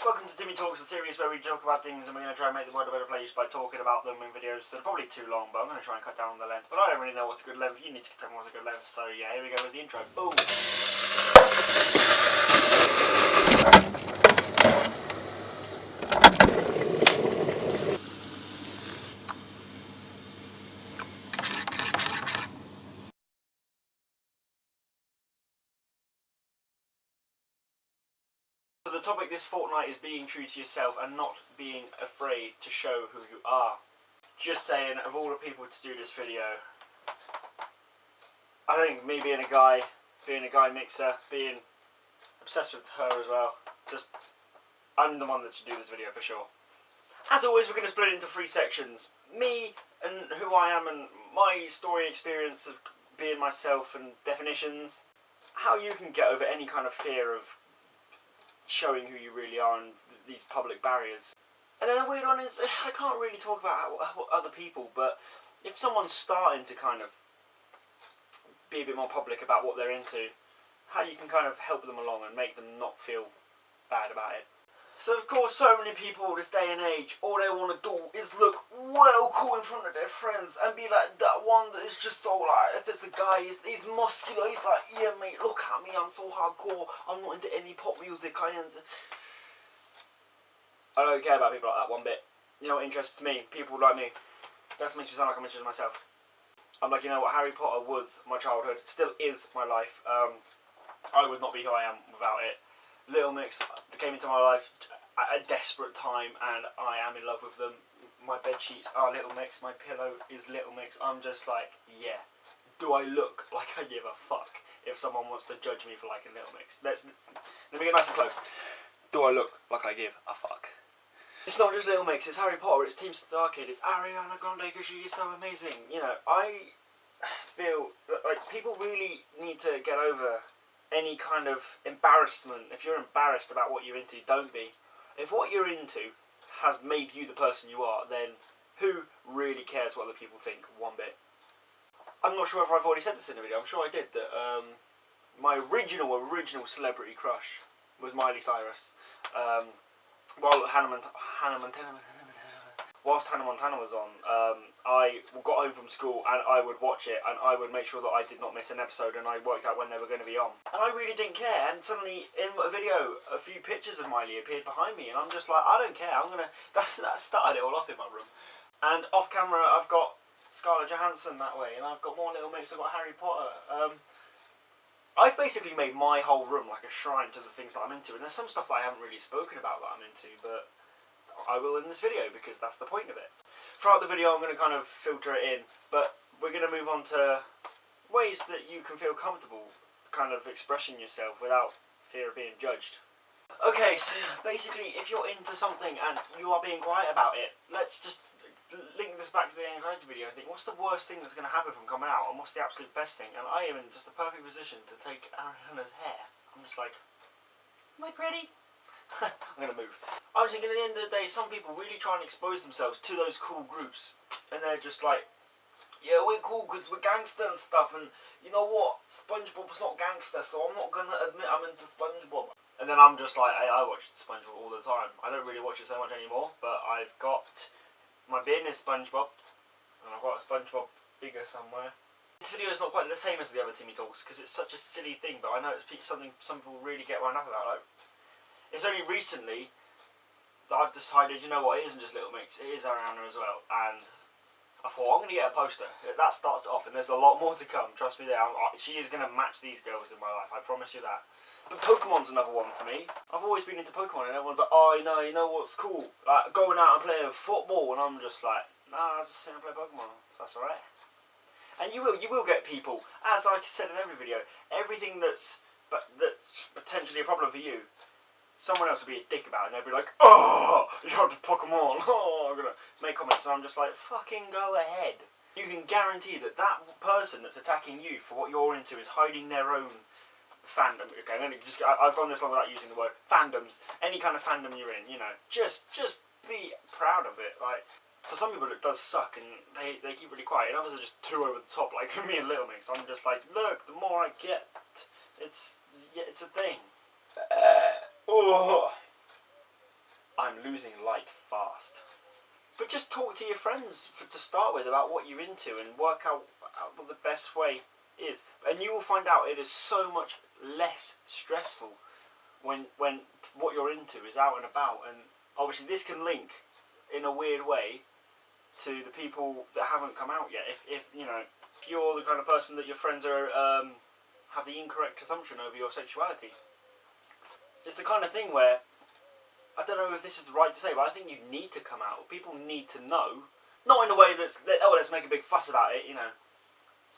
Welcome to Timmeh Talks, a series where we talk about things and we're going to try and make the world a better place by talking about them in videos that are probably too long, but I'm going to try and cut down on the length. But I don't really know what's a good length. You need to tell me what's a good length. So yeah, here we go with the intro. Boom! So the topic this fortnight is being true to yourself and not being afraid to show who you are. Just saying, of all the people to do this video, I think me being a guy mixer, being obsessed with her as well, I'm the one that should do this video for sure. As always, we're going to split it into 3 sections. Me and who I am and my story experience of being myself and definitions. How you can get over any kind of fear of showing who you really are and these public barriers. And then the weird one is, I can't really talk about how other people, but if someone's starting to kind of be a bit more public about what they're into, how you can kind of help them along and make them not feel bad about it. So of course, so many people this day and age, all they want to do is look well cool in front of their friends and be like that one that is just so like, if it's a guy, he's muscular, he's like, yeah mate, look at me, I'm so hardcore, I'm not into any pop music, I don't care about people like that one bit. You know what interests me? People like me. That makes me sound like I'm interested in myself. I'm like, you know what, Harry Potter was my childhood, still is my life. I would not be who I am without it. Little Mix came into my life at a desperate time and I am in love with them. My bed sheets are Little Mix, my pillow is Little Mix. I'm just like, yeah. Do I look like I give a fuck if someone wants to judge me for liking Little Mix? Let me get nice and close. Do I look like I give a fuck? It's not just Little Mix, it's Harry Potter, it's Team Starkid, it's Ariana Grande because she is so amazing. You know, I feel that, like, people really need to get over any kind of embarrassment. If you're embarrassed about what you're into, don't be. If what you're into has made you the person you are, then who really cares what other people think one bit? I'm not sure if I've already said this in the video, I'm sure I did, that my original celebrity crush was Miley Cyrus. Whilst Hannah Montana was on, I got home from school and I would watch it and I would make sure that I did not miss an episode and I worked out when they were going to be on. And I really didn't care, and suddenly in a video a few pictures of Miley appeared behind me and I'm just like, I don't care, that started it all off in my room. And off camera I've got Scarlett Johansson that way and I've got more Little Mix, I've got Harry Potter. I've basically made my whole room like a shrine to the things that I'm into, and there's some stuff that I haven't really spoken about that I'm into, but I will in this video because that's the point of it. Throughout the video I'm going to kind of filter it in, but we're going to move on to ways that you can feel comfortable kind of expressing yourself without fear of being judged. Okay, so basically if you're into something and you are being quiet about it, let's just link this back to the anxiety video and think, what's the worst thing that's going to happen from coming out and what's the absolute best thing? And I am in just the perfect position to take Ariana's hair. I'm just like, am I pretty? I'm going to move. I was thinking at the end of the day, some people really try and expose themselves to those cool groups and they're just like, yeah, we're cool because we're gangster and stuff, and you know what, SpongeBob's not gangster, so I'm not going to admit I'm into SpongeBob. And then I'm just like, hey, I watch SpongeBob all the time. I don't really watch it so much anymore, but I've got my bin is SpongeBob, and I've got a SpongeBob figure somewhere. This video is not quite the same as the other Timmeh Talks because it's such a silly thing, but I know it's something some people really get wound up about. Like, it's only recently that I've decided, you know what, it isn't just Little Mix, it is Ariana as well, and I thought, I'm going to get a poster. That starts it off, and there's a lot more to come, trust me there. She is going to match these girls in my life, I promise you that. But Pokemon's another one for me. I've always been into Pokemon and everyone's like, oh, you know what's cool? Like, going out and playing football, and I'm just like, nah, I'll just sit and play Pokemon, if that's alright. And you will get people, as I said in every video, everything that's potentially a problem for you, someone else will be a dick about it, and they'll be like, oh, you're into Pokemon, oh, I'm gonna make comments, and I'm just like, fucking go ahead. You can guarantee that that person that's attacking you for what you're into is hiding their own fandom. Okay, I've gone this long without using the word fandoms. Any kind of fandom you're in, you know, just be proud of it. Like, for some people it does suck and they keep really quiet, and others are just too over the top, like me and Little Mix. I'm just like, look, the more I get, it's a thing. Oh. I'm losing light fast. But just talk to your friends to start with about what you're into and work out what the best way is. And you will find out it is so much less stressful when what you're into is out and about. And obviously this can link in a weird way to the people that haven't come out yet. If you know, if you're the kind of person that your friends are have the incorrect assumption over your sexuality. It's the kind of thing where, I don't know if this is right to say, but I think you need to come out. People need to know. Not in a way that's, oh, let's make a big fuss about it, you know.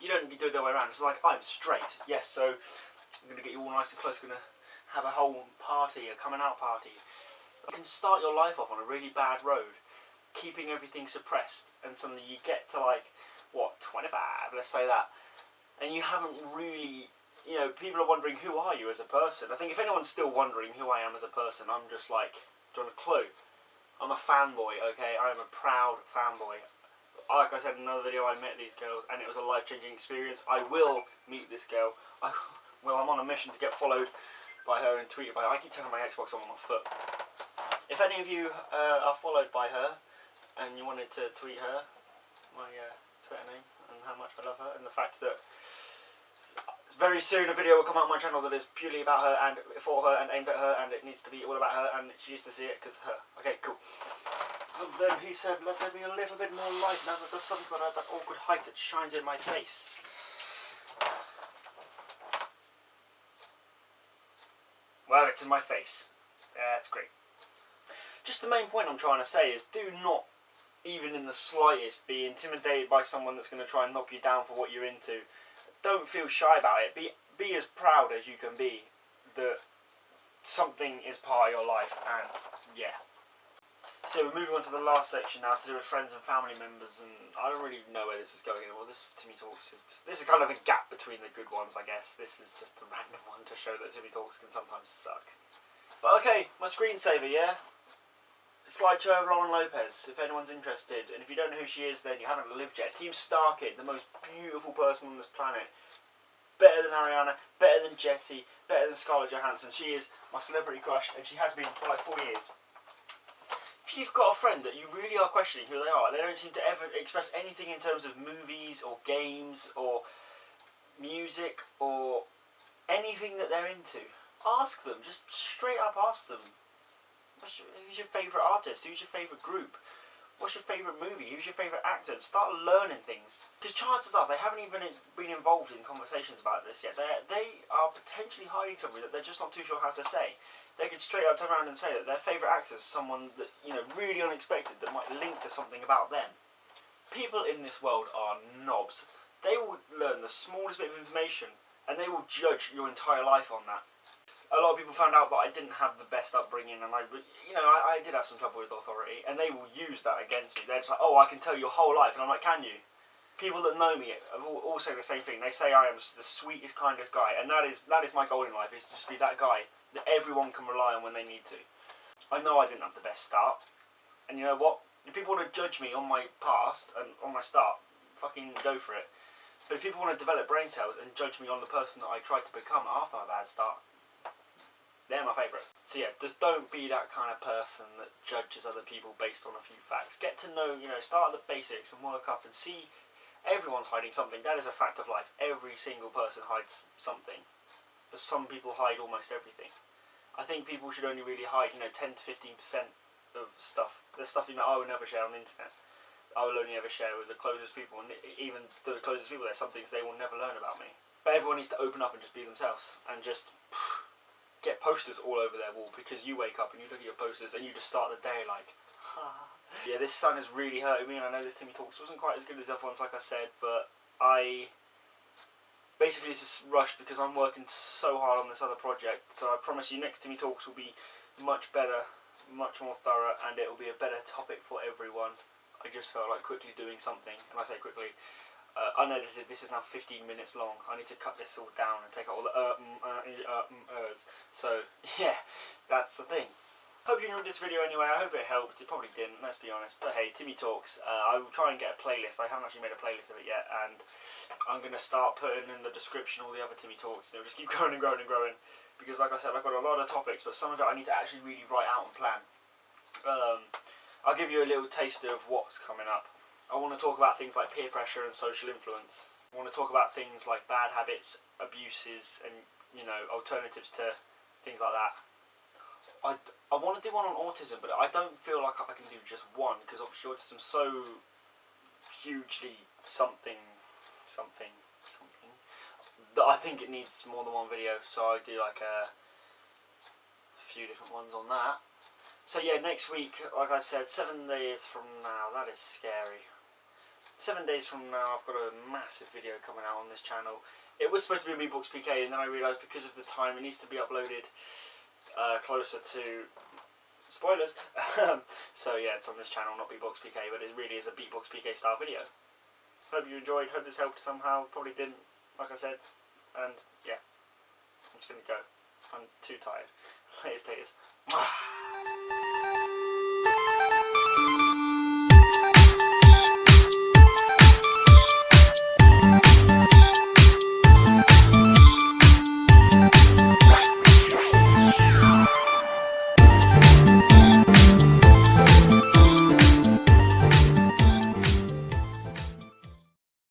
You don't do it the other way around. It's like, I'm straight. Yes, so I'm going to get you all nice and close. Going to have a whole party, a coming out party. You can start your life off on a really bad road, keeping everything suppressed, and suddenly you get to like, what, 25, let's say that, and you haven't really, you know, people are wondering, who are you as a person? I think if anyone's still wondering who I am as a person, I'm just like, don't have a clue. I'm a fanboy, okay? I am a proud fanboy. Like I said in another video, I met these girls, and it was a life-changing experience. I will meet this girl. Well, I'm on a mission to get followed by her and tweeted by her. I keep turning my Xbox on my foot. If any of you are followed by her, and you wanted to tweet her, my Twitter name, and how much I love her, and the fact that very soon a video will come out on my channel that is purely about her and for her and aimed at her, and it needs to be all about her, and she used to see it because her. Okay, cool. And then he said, let there be a little bit more light now that the sun's got out that awkward height that shines in my face. Well, it's in my face. That's great. Just the main point I'm trying to say is, do not, even in the slightest, be intimidated by someone that's going to try and knock you down for what you're into. Don't feel shy about it. Be as proud as you can be that something is part of your life, and yeah. So we're moving on to the last section now, to do with friends and family members, and I don't really know where this is going. Well, this Timmeh Talks is just, this is kind of a gap between the good ones, I guess. This is just a random one to show that Timmeh Talks can sometimes suck. But okay, my screensaver, yeah? Slideshow of Lauren Lopez, if anyone's interested, and if you don't know who she is, then you haven't lived yet. Team Starkid, the most beautiful person on this planet. Better than Ariana, better than Jessie, better than Scarlett Johansson. She is my celebrity crush, and she has been for like 4 years. If you've got a friend that you really are questioning who they are, they don't seem to ever express anything in terms of movies or games or music or anything that they're into, ask them. Just straight up ask them. Who's your favourite artist? Who's your favourite group? What's your favourite movie? Who's your favourite actor? Start learning things. Because chances are they haven't even been involved in conversations about this yet. They are potentially hiding something that they're just not too sure how to say. They could straight up turn around and say that their favourite actor is someone that, you know, really unexpected, that might link to something about them. People in this world are knobs. They will learn the smallest bit of information and they will judge your entire life on that. A lot of people found out that I didn't have the best upbringing, and I did have some trouble with authority, and they will use that against me. They're just like, oh, I can tell your whole life, and I'm like, can you? People that know me have all say the same thing. They say I am the sweetest, kindest guy, and that is my goal in life, is to just be that guy that everyone can rely on when they need to. I know I didn't have the best start, and you know what? If people want to judge me on my past and on my start, fucking go for it. But if people want to develop brain cells and judge me on the person that I tried to become after my bad start, they're my favourites. So yeah, just don't be that kind of person that judges other people based on a few facts. Get to know, you know, start at the basics and work up and see everyone's hiding something. That is a fact of life. Every single person hides something. But some people hide almost everything. I think people should only really hide, you know, 10 to 15% of stuff. There's stuff that I would never share on the internet. I will only ever share with the closest people, and even the closest people, there's some things they will never learn about me. But everyone needs to open up and just be themselves, and just get posters all over their wall, because you wake up and you look at your posters and you just start the day like, yeah, this sun is really hurting me, and I know this Timmeh Talks wasn't quite as good as the other ones, like I said, but basically this is rushed because I'm working so hard on this other project, so I promise you next Timmeh Talks will be much better, much more thorough, and it will be a better topic for everyone. I just felt like quickly doing something, and I say quickly, unedited, this is now 15 minutes long. I need to cut this all down and take out all the so yeah, that's the thing. Hope you enjoyed this video anyway. I hope it helped. It probably didn't, let's be honest, but hey, Timmeh Talks. I will try and get a playlist. I haven't actually made a playlist of it yet, and I'm going to start putting in the description all the other Timmeh Talks. They'll just keep growing and growing and growing, because like I said, I've got a lot of topics, but some of it I need to actually really write out and plan. I'll give you a little taster of what's coming up. I want to talk about things like peer pressure and social influence. I want to talk about things like bad habits, abuses, and alternatives to things like that. I want to do one on autism, but I don't feel like I can do just one, because obviously autism's so hugely something that I think it needs more than one video. So I do like a few different ones on that. So yeah, next week, like I said, 7 days from now. That is scary. 7 days from now, I've got a massive video coming out on this channel. It was supposed to be a Beatbox PK, and then I realised because of the time it needs to be uploaded closer to spoilers. So yeah, it's on this channel, not Beatbox PK, but it really is a Beatbox PK style video. Hope you enjoyed, hope this helped somehow. Probably didn't, like I said. And yeah, I'm just gonna go. I'm too tired. Latest taters.